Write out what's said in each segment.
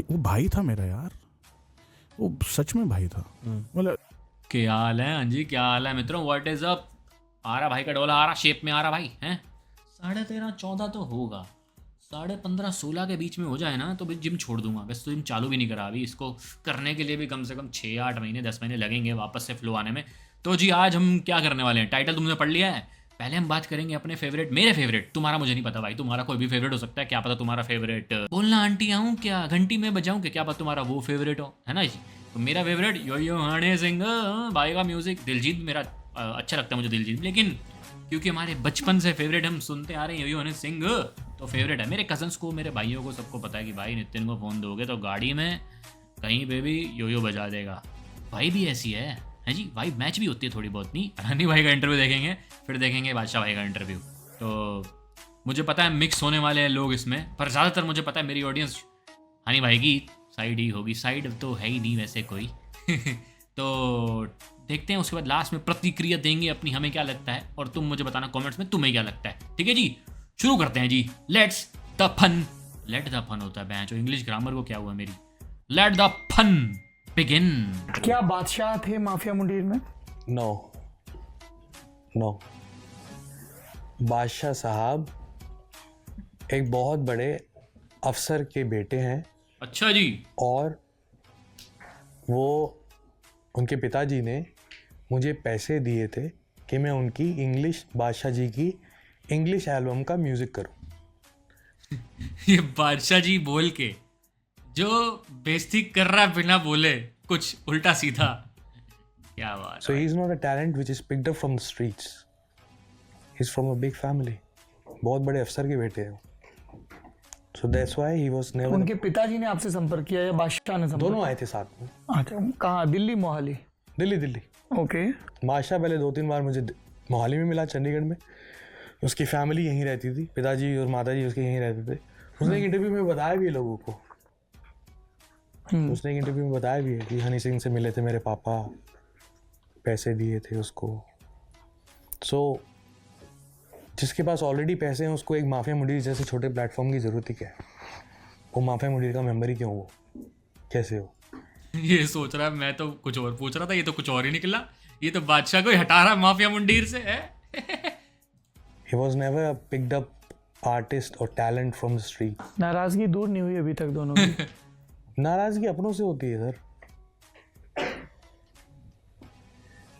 वो भाई था मेरा यार, वो सच में भाई था। मतलब क्या हाल है? हाँ जी, क्या हाल है मित्रों? What is up? आ रहा भाई का डोला, आ रहा शेप में, आ रहा भाई हैं। 13.5-14 तो होगा, 15.5-16 के बीच में हो जाए ना तो भाई जिम छोड़ दूंगा। वैसे तो जिम चालू भी नहीं करा अभी, इसको करने के लिए भी कम से कम 6-8 महीने 10 महीने लगेंगे वापस से फ्लो आने में। तो जी आज हम क्या करने वाले हैं, टाइटल तुमने पढ़ लिया है। पहले हम बात करेंगे अपने फेवरेट, मेरे फेवरेट, तुम्हारा मुझे नहीं पता भाई, तुम्हारा कोई भी फेवरेट हो सकता है, क्या पता तुम्हारा फेवरेट बोलना आंटी आऊँ क्या, घंटी में बजाऊँ क्या पता तुम्हारा वो फेवरेट हो, है ना जी। तो मेरा फेवरेट यो यो हनी सिंह भाई का म्यूजिक, दिलजीत मेरा अच्छा लगता है मुझे दिलजीत, लेकिन क्योंकि हमारे बचपन से फेवरेट हम सुनते आ रहे हैं यो यो हनी सिंह, तो फेवरेट है। मेरे कजन्स को, मेरे भाइयों को, सबको पता है कि भाई नितिन को फ़ोन दोगे तो गाड़ी में कहीं पे भी यो यो बजा देगा। भाई भी ऐसी है जी, भाई मैच भी होती है थोड़ी बहुत। नहीं, हनी भाई का इंटरव्यू देखेंगे, फिर देखेंगे बादशाह भाई का इंटरव्यू। तो मुझे पता है मिक्स होने वाले हैं लोग इसमें, पर ज़्यादातर मुझे पता है मेरी ऑडियंस हनी भाई की साइड ही होगी। साइड तो है ही नहीं वैसे कोई तो देखते हैं, उसके बाद लास्ट में प्रतिक्रिया देंगे अपनी, हमें क्या लगता है, और तुम मुझे बताना कमेंट्स में तुम्हें क्या लगता है। ठीक है जी, शुरू करते हैं जी। Let's the fun. Let the fun होता है बैंचो, इंग्लिश ग्रामर को क्या हुआ मेरी। Let the fun begin. क्या बादशाह थे माफिया मुंडीर में? नो नो, बादशाह साहब एक बहुत बड़े अफसर के बेटे हैं, अच्छा जी। और वो उनके पिताजी ने मुझे पैसे दिए थे कि मैं उनकी इंग्लिश, बादशाह जी की इंग्लिश एल्बम का म्यूज़िक करूं। ये बादशाह जी बोल के जो बेइज्जती कर रहा है बिना बोले कुछ उल्टा सीधा, क्या बात So है। he is not a talent which is picked up from the streets. He's from a big family. बहुत बड़े अफसर के बेटे हैं। So that's why he was never. उनके पिताजी ने आपसे संपर्क किया या बादशाह ने संपर्क? दोनों आए थे साथ में। अच्छा, कहाँ? दिल्ली, मोहाली? दिल्ली। ओके। बादशाह पहले 2-3 बार मुझे मोहाली में मिला, चंडीगढ़ में। उसकी फैमिली यहीं रहती थी, पिताजी और माताजी उसके यहीं रहते थे। उसने एक इंटरव्यू में बताया भी है लोगों को, उसने एक इंटरव्यू में बताया भी है कि हनी सिंह से मिले थे मेरे पापा, पैसे दिए थे उसको। सो जिसके पास ऑलरेडी पैसे हैं उसको एक माफिया मुंडीर जैसे छोटे प्लेटफॉर्म की ज़रूरत ही क्या है? वो माफिया मुंडीर का मेंबर ही क्यों हो, कैसे हो? ये सोच रहा है, मैं तो कुछ और पूछ रहा था, ये तो कुछ और ही निकला। ये तो बादशाह को ही हटा रहा माफिया मुंडीर से है। He was never a picked up artist or talent from the street. नाराजगी दूर नहीं हुई अभी तक दोनों की? नाराजगी अपनों से होती है सर,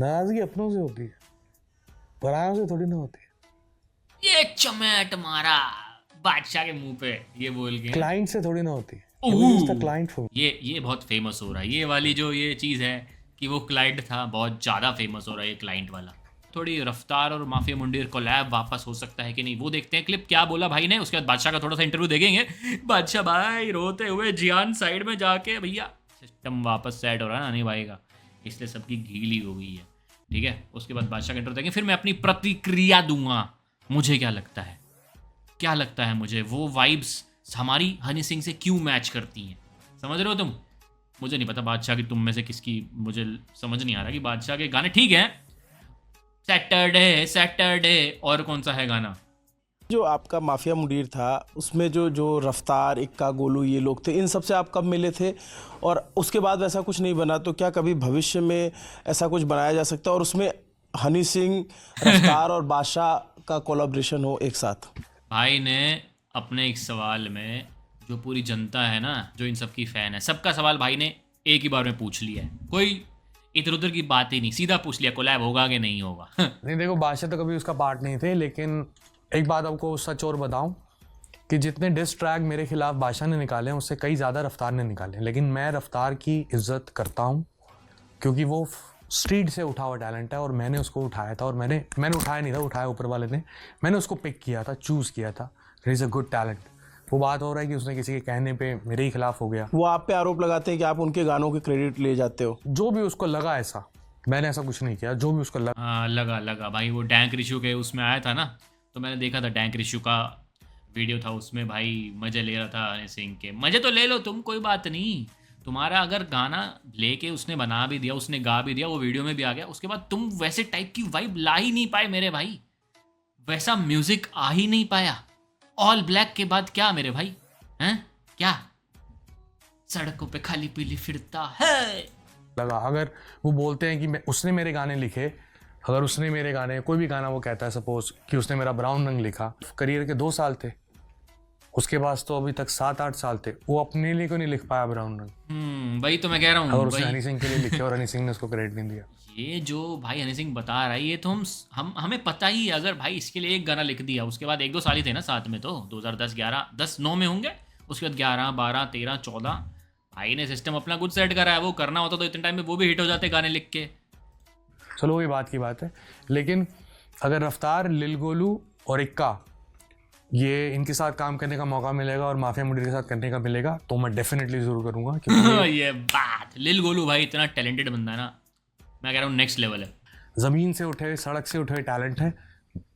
नाराजगी अपनों से होती है, परायों से थोड़ी ना होती है। ये चमेट मारा बादशाह के मुंह पे ये बोल के। क्लाइंट से थोड़ी ना होती है। क्लाइंट फॉर ये बहुत फेमस हो रहा है, ये वाली जो ये चीज़ है कि वो क्लाइंट था, बहुत ज़्यादा फेमस हो रहा है ये क्लाइंट वाला। थोड़ी रफ्तार और माफिया मुंडीर कोलैब वापस हो सकता है कि नहीं, वो देखते हैं क्लिप क्या बोला भाई ने, उसके बाद बादशाह का थोड़ा सा इंटरव्यू देखेंगे। बादशाह भाई रोते हुए जियान साइड में जाके, भैया सिस्टम वापस सेट हो रहा है ना नहीं भाई का, इसलिए सबकी गीली हो गई है। ठीक है, उसके बाद बादशाह का इंटरव्यू देखेंगे, फिर मैं अपनी प्रतिक्रिया दूंगा। मुझे क्या लगता है, क्या लगता है मुझे, वो वाइब्स हमारी हनी सिंह से क्यों मैच करती हैं, समझ रहे हो तुम। मुझे नहीं पता बादशाह की तुम में से किसकी, मुझे समझ नहीं आ रहा कि बादशाह के गाने ठीक हैं, सैटरडे और कौन सा है गाना। जो आपका माफिया मुंडीर था उसमें जो रफ्तार, इक्का, गोलू, ये लोग थे, इन सब से आप कब मिले थे? और उसके बाद वैसा कुछ नहीं बना, तो क्या कभी भविष्य में ऐसा कुछ बनाया जा सकता है और उसमें हनी सिंह, रफ्तार और बादशाह का कोलैबोरेशन हो एक साथ? भाई ने अपने एक सवाल में, जो पूरी जनता है ना, जो इन सब की फ़ैन है, सबका सवाल भाई ने एक ही बार में पूछ लिया है, कोई इधर उधर की बात ही नहीं, सीधा पूछ लिया कोलैब होगा कि नहीं होगा। नहीं देखो, बादशाह तो कभी उसका पार्ट नहीं थे, लेकिन एक बात आपको सच और बताऊं कि जितने डिस ट्रैक मेरे खिलाफ बादशाह ने निकाले हैं उससे कई ज़्यादा रफ्तार ने निकाले हैं, लेकिन मैं रफ्तार की इज्जत करता हूं क्योंकि वो स्ट्रीट से उठा हुआ टैलेंट है और मैंने उसको उठाया था, और मैंने उठाया नहीं था, उठाया ऊपर वाले ने, मैंने उसको पिक किया था, चूज़ किया था। It is a good talent. वो बात हो रहा है कि उसने किसी के कहने पे मेरे ही खिलाफ हो गया। वो आप पे आरोप लगाते हैं कि आप उनके गानों के क्रेडिट ले जाते हो। जो भी उसको लगा ऐसा, मैंने ऐसा कुछ नहीं किया, जो भी उसको लगा। हाँ लगा भाई, वो डैंक रिशू के उसमें आया था ना, तो मैंने देखा था डैंक रिशू का वीडियो था, उसमें भाई मज़े ले रहा था हनी सिंह के। मज़े तो ले लो तुम, कोई बात नहीं, तुम्हारा अगर गाना लेके उसने बना भी दिया, उसने गा भी दिया, वो वीडियो में भी आ गया, उसके बाद तुम वैसे टाइप की वाइब ला ही नहीं पाए मेरे भाई, वैसा म्यूजिक आ ही नहीं पाया। ऑल ब्लैक के बाद क्या मेरे भाई हैं, क्या सड़कों पे खाली पीली फिरता है। लगा अगर वो बोलते हैं कि उसने मेरे गाने लिखे, अगर उसने मेरे गाने कोई भी गाना वो कहता है सपोज कि उसने मेरा ब्राउन रंग लिखा, करियर के 2 साल थे, उसके पास तो अभी तक 7-8 साल थे, वो अपने लिए क्यों नहीं लिख पाया ब्राउन रंग? वही तो मैं कह रहा हूँ अगर उसने भाई। हनी सिंह के लिए लिखे और हनी सिंह ने उसको क्रेडिट नहीं दिया। ये जो भाई हनी सिंह बता रहा है ये तो हमें पता ही है। अगर भाई इसके लिए एक गाना लिख दिया, उसके बाद 1-2 साल ही थे ना साथ में, तो 2010 11 10 9 में होंगे, उसके बाद 11 12 13 14 भाई ने सिस्टम अपना कुछ सेट करा है। वो करना होता तो इतने टाइम में वो भी हिट हो जाते गाने लिख के। चलो वही बात की बात है, लेकिन अगर रफ्तार, लिल गोलू और इक्का ये इनके साथ काम करने का मौका मिलेगा और माफिया मुंडीर के साथ करने का मिलेगा तो मैं डेफिनेटली जरूर करूंगा, क्योंकि ये बात, लिल गोलू भाई इतना टैलेंटेड बंदा है ना, मैं कह रहा हूँ नेक्स्ट लेवल है। ज़मीन से उठे, सड़क से उठे टैलेंट है।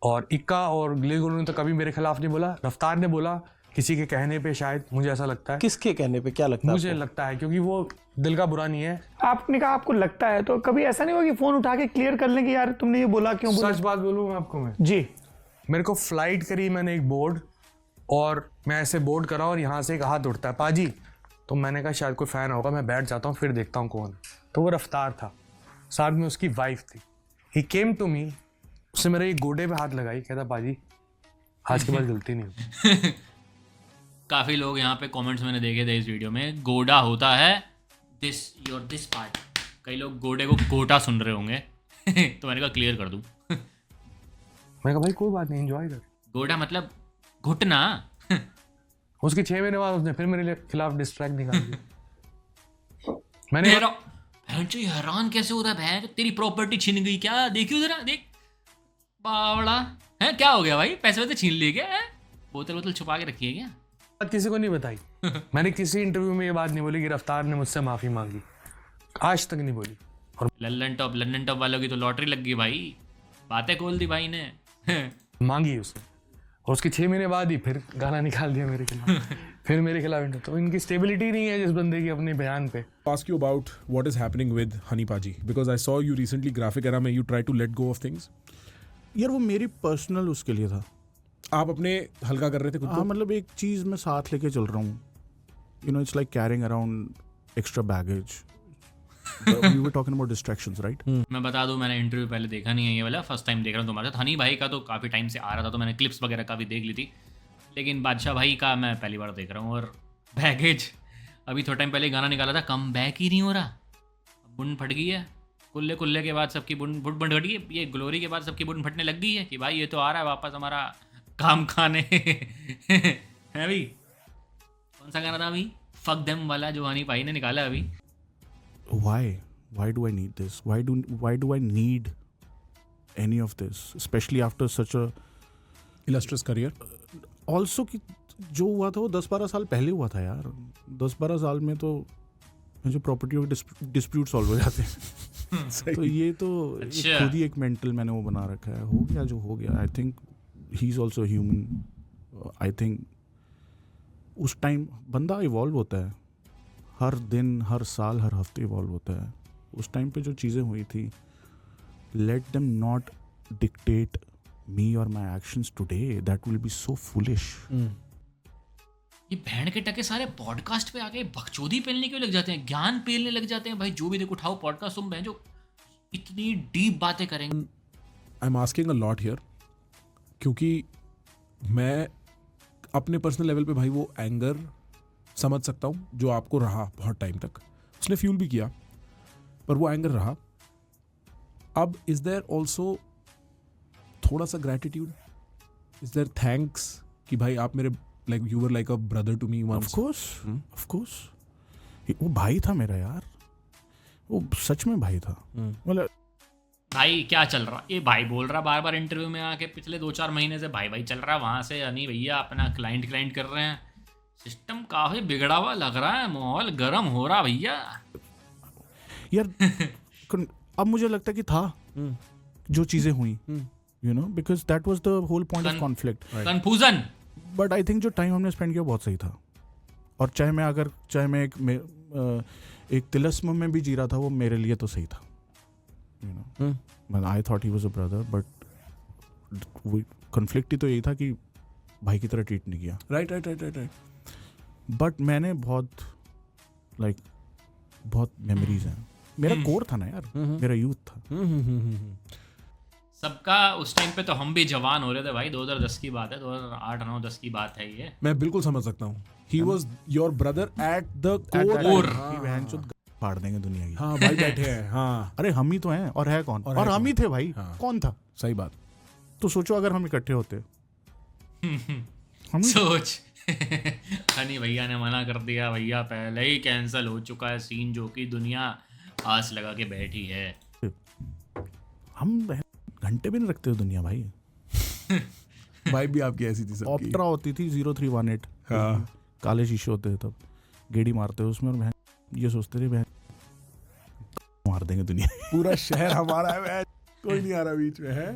और इक्का और लिल गोलू ने तो कभी मेरे खिलाफ नहीं बोला, रफ्तार ने बोला किसी के कहने पे, शायद मुझे ऐसा लगता है। किसके कहने पे, क्या लगता है मुझे लगता है क्योंकि वो दिल का बुरा नहीं है। आपने कहा आपको लगता है, तो कभी ऐसा नहीं हुआ कि फोन उठा के क्लियर कर लें कि यार तुमने ये बोला क्यों बोला? सच बात बोलूँ मैं आपको, मैं जी, मेरे को फ्लाइट करी मैंने एक बोर्ड, और मैं ऐसे बोर्ड करा और यहाँ से एक हाथ उठता है, पाजी, तो मैंने कहा शायद कोई फ़ैन होगा, मैं बैठ जाता हूँ फिर देखता हूँ कौन। तो वो रफ्तार था, साथ में उसकी वाइफ थी। ही केम टू मी, उसने मेरे एक गोडे पे हाथ लगाई, कहता पाजी आज के बाद गलती नहीं होगी। काफ़ी लोग यहाँ पे कमेंट्स मैंने देखे थे इस वीडियो में, गोडा होता है दिस पार्ट। कई लोग गोडे को गोटा सुन रहे होंगे तो मैंने कहा क्लियर कर दूं। मैं कहा भाई कोई बात नहीं, एंजॉय कर। गोडा मतलब घुटना। उसके 6 महीने बाद उसने फिर मेरे खिलाफ डिस्ट्रैक्ट निकाल दिया। मैंने बहन चो हैरान कैसे हो रहा है बहन, तेरी प्रॉपर्टी छीन गई क्या? देखियो जरा, देख बावड़ा है, क्या हो गया भाई? पैसे छीन लिए क्या? बोतल छुपा के रखी है क्या? बात किसी को नहीं बताई। मैंने किसी इंटरव्यू में ये बात नहीं बोली कि रफ्तार ने मुझसे माफ़ी मांगी, आज तक नहीं बोली। और लंदन टॉप वालों की तो लॉटरी लग गई भाई, बातें खोल दी भाई ने। मांगी उसने, और उसके 6 महीने बाद ही फिर गाना निकाल दिया मेरे खिलाफ। फिर मेरे खिलाफ तो इनकी स्टेबिलिटी नहीं है जिस बंदे की अपने बयान पे। Ask you about what is happening with Honey Paji, because I saw you recently graphic era में you try to let go of things. यार वो मेरी पर्सनल उसके लिए था, आप अपने हल्का कर रहे थे खुद को। मतलब एक चीज़ मैं साथ लेके चल रहा हूँ, you know, it's like carrying around extra baggage. We were talking about distractions, right? मैं बता दूं, मैंने इंटरव्यू पहले देखा नहीं है ये वाला, फर्स्ट टाइम देख रहा हूँ तुम्हारे साथ। हनी भाई का तो काफ़ी टाइम से आ रहा था, तो मैंने क्लिप्स वगैरह का भी देख ली थी, लेकिन बादशाह भाई का मैं पहली बार देख रहा हूँ। और बैगेज, अभी थोड़ा टाइम पहले गाना निकाला था, कम बैक ही नहीं हो रहा, बुन फट गई है। कुल्ले कुल्ले के बाद सबकी बुन फट गई है, ये ग्लोरी के बाद सबकी बुन फटने लग गई है कि भाई ये तो आ रहा है वापस हमारा काम खाने। है भाई, कौन सा गाना था अभी, फक देम वाला जो हनी भाई ने निकाला अभी? Why do I need this? Why do I need any of this, especially after such a illustrious career? Also कि जो हुआ था वो 10-12 साल पहले हुआ था यार। 10-12 साल में तो जो प्रॉपर्टी के डिस्प्यूट सॉल्व हो जाते हैं। तो ये तो अच्छा। खुद ही एक मेंटल मैंने वो बना रखा है, हो गया जो हो गया। I think he is also human. I think उस टाइम बंदा इवॉल्व होता है, हर दिन, हर साल, हर हफ्ते इवॉल्व होता है। उस टाइम पे जो चीज़ें हुई थी, लेट देम नॉट डिक्टेट मी और my actions today, that will be so foolish. ये बहन के टके सारे पॉडकास्ट पे आके बकचोदी पेलने क्यों लग जाते हैं, ज्ञान पेलने लग जाते हैं भाई। जो भी देखो उठाओ पॉडकास्ट, तुम बहन जो इतनी डीप बातें करेंगे। I am asking a lot here, क्योंकि मैं अपने पर्सनल लेवल पे भाई वो एंगर समझ सकता हूँ जो आपको रहा बहुत टाइम तक, उसने फ्यूल भी किया, पर वो एंगर रहा। अब इज़ देयर ऑल्सो थोड़ा सा ग्रैटिट्यूड, इज़ देयर थैंक्स कि भाई आप मेरे like you were like a brother to me once. Of course वो भाई था मेरा यार, वो सच में भाई था। मतलब भाई क्या चल रहा, ये भाई बोल रहा बार बार इंटरव्यू में आके, पिछले 2-4 महीने से भाई भाई चल रहा है। वहाँ से हनी भैया अपना क्लाइंट कर रहे हैं। सिस्टम काफी बिगड़ा हुआ लग रहा है, माहौल गर्म हो रहा भैया यार। अब मुझे लगता है कि था जो चीज़ें हुई, you know, because that was the whole point of conflict, confusion. But I think जो टाइम हमने स्पेंड किया बहुत सही था। और चाहे मैं एक तिलस्म में भी जी रहा था, वो मेरे लिए तो सही था, you know. I thought he was a brother, but conflict ही तो यही था कि भाई की तरह ट्रीट नहीं किया। राइट। बट मैंने बहुत लाइक बहुत मेमोरीज हैं. मेरा कोर था ना यार, मेरा यूथ था. सबका उस टाइम पे तो हम भी जवान हो रहे थे भाई. 2010 की बात है, 2008 9 10 की बात है ये. मैं बिल्कुल समझ सकता हूँ. He was your brother at the core. कि बहनचोद फाड़ देंगे दुनिया की. हाँ भाई बैठे हैं. हाँ अरे हम ही तो हैं, और है कौन? और और है हम ही थे भाई. हाँ. कौन था? सही बात. तो सोचो अगर हम इकट्ठे होते. हम सोच. हनी भैया ने मना कर दिया. भैया पहले ही कैंसिल हो चुका है सीन, जो कि दुनिया आस लगा के बैठी है. घंटे भी नहीं रखते हो दुनिया भाई. भाई भी आपकी ऐसी थी सबकी. ऑप्ट्रा होती थी 0318. हाँ. काले शीशे होते थे तब, गेड़ी मारते हो उसमें, और बहन ये सोचते थे बहन मार देंगे दुनिया. पूरा शहर हमारा है, कोई नहीं आ रहा बीच में है.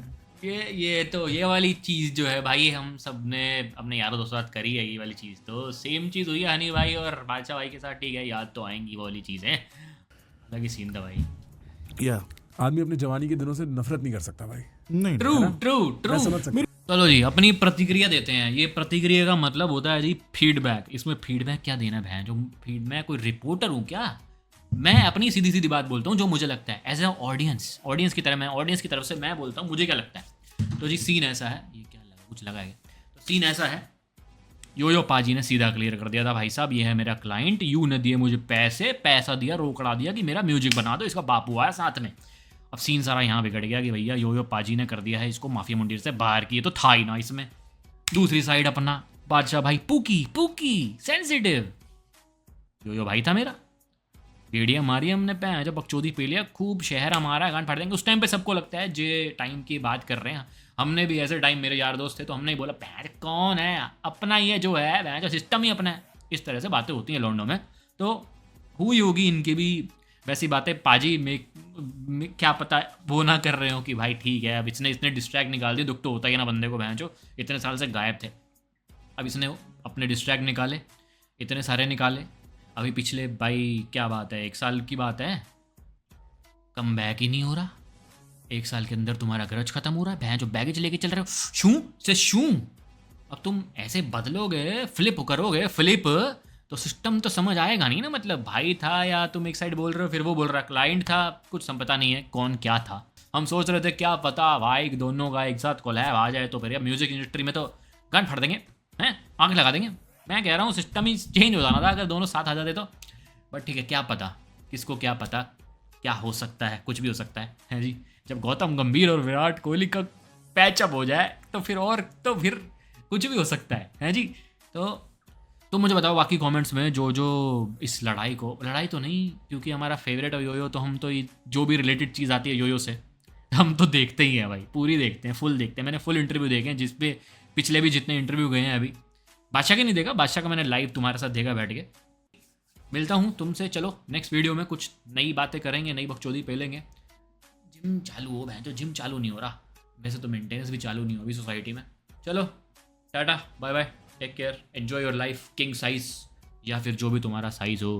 ये वाली चीज़ जो है भाई, हम सब ने अपने यारों दोस्तों साथ करी है. ये वाली चीज़ तो सेम चीज़ हुई है हनी भाई और बादशाह भाई के साथ. ठीक है, याद तो आएंगी वो वाली चीज़ें. अलग ही सीन था भाई. या आदमी अपनी जवानी के दिनों से नफरत नहीं कर सकता भाई. नहीं. ट्रू ट्रू मैं ट्रू. समझ सकता हूँ. चलो जी, अपनी प्रतिक्रिया देते हैं. ये प्रतिक्रिया का मतलब होता है जी फीडबैक. इसमें फीडबैक क्या देना है? जो मैं कोई रिपोर्टर हूँ क्या? मैं अपनी सीधी सीधी बात बोलता हूँ जो मुझे लगता है एज ए ऑडियंस की तरह. मैं ऑडियंस की तरफ से मैं बोलता हूँ मुझे क्या लगता है. तो जी सीन ऐसा है. ये क्या लगा, कुछ लगा है? तो सीन ऐसा है, यो पाजी ने सीधा क्लियर कर दिया था, भाई साहब ये है मेरा क्लाइंट, यू ने दिए मुझे पैसा दिया, रोकड़ा दिया कि मेरा म्यूजिक बना दो, इसका बापू आया साथ में. अब सीन सारा यहाँ बिगड़ गया कि भैया यो पाजी ने कर दिया है इसको माफिया मुंडीर से बाहर की. तो था ही ना इसमें. दूसरी साइड अपना बादशाह भाई पूकी सेंसिटिव. यो भाई था मेरा. गेड़िया मारी हमने जब बकचोदी पी लिया खूब, शहर हमारा, गांड फाड़ देंगे. उस टाइम पे सबको लगता है जे टाइम की बात कर रहे हैं. हमने भी ऐसे टाइम, मेरे यार दोस्त थे तो हमने ही बोला पैर कौन है, अपना ये जो है जो सिस्टम ही अपना है. इस तरह से बातें होती हैं लॉन्डो में. तो हुई होगी इनकी भी वैसी बातें. पाजी में क्या पता वो ना कर रहे हो कि भाई ठीक है अब इसने डिस्ट्रैक्ट निकाल दिया. दुख तो होता ही ना बंदे को, जो इतने साल से गायब थे. अब इसने अपने डिस्ट्रैक्ट निकाले, इतने सारे निकाले. अभी पिछले भाई क्या बात है, 1 साल की बात है, कम बैक ही नहीं हो रहा. 1 साल के अंदर तुम्हारा ग्रज खत्म हो रहा है. जो बैगेज लेके चल रहे हो शू से शू. अब तुम ऐसे बदलोगे, फ्लिप करोगे, तो सिस्टम तो समझ आएगा नहीं ना. मतलब भाई था या तुम एक साइड बोल रहे हो फिर वो बोल रहा, क्लाइंट था, कुछ पता नहीं है कौन क्या था. हम सोच रहे थे क्या पता भाई दोनों का एक साथ कोलैब आ जाए तो फिर यार म्यूजिक इंडस्ट्री में तो गन फट देंगे हैं, आग लगा देंगे. मैं कह रहा हूँ सिस्टम ही चेंज हो जाना था अगर दोनों साथ आ जाते तो. बट ठीक है, क्या पता, किसको क्या पता क्या हो सकता है. कुछ भी हो सकता है जी. जब गौतम गंभीर और विराट कोहली का पैचअप हो जाए तो फिर कुछ भी हो सकता है जी. तो मुझे बताओ बाकी कमेंट्स में जो इस लड़ाई तो नहीं, क्योंकि हमारा फेवरेट है योयो, तो हम तो जो भी रिलेटेड चीज़ आती है योयो से हम तो देखते ही हैं भाई. पूरी देखते हैं, फुल देखते हैं. मैंने फुल इंटरव्यू देखे हैं, जिसपे पिछले भी जितने इंटरव्यू गए हैं. अभी बादशाह के नहीं देखा, बादशाह का मैंने लाइव तुम्हारे साथ देखा बैठ के. मिलता हूँ तुमसे, चलो नेक्स्ट वीडियो में कुछ नई बातें करेंगे, नई बकचोदी पेलेंगे. जिम चालू हो जो जिम चालू नहीं हो रहा. वैसे तो मेंटेनेंस भी चालू नहीं हो अभी सोसाइटी में. चलो tata bye bye, take care, enjoy your life, king size या फिर जो भी तुम्हारा साइज हो.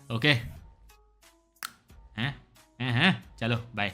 ओके हैं चलो बाय.